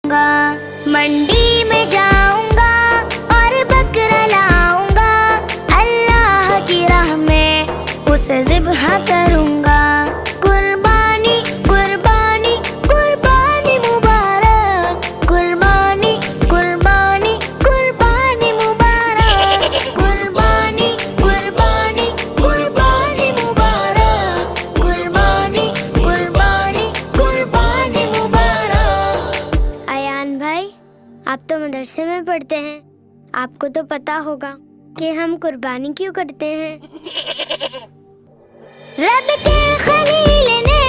मंडी में जाऊंगा और बकरा लाऊंगा, अल्लाह की राह में उसे ज़िब्ह करूंगा। कुर्बानी कुर्बानी कुर्बानी मुबारक, कुर्बानी कुर्बानी कुर्बानी मुबारक, कुर्बानी कुर्बानी कुर्बानी मुबारक, कुर्बानी कुर्बानी कुर्बानी मुबारक। अयान भाई, आप तो मदरसे में पढ़ते हैं, आपको तो पता होगा कि हम कुर्बानी क्यों करते हैं। रब के खलील ने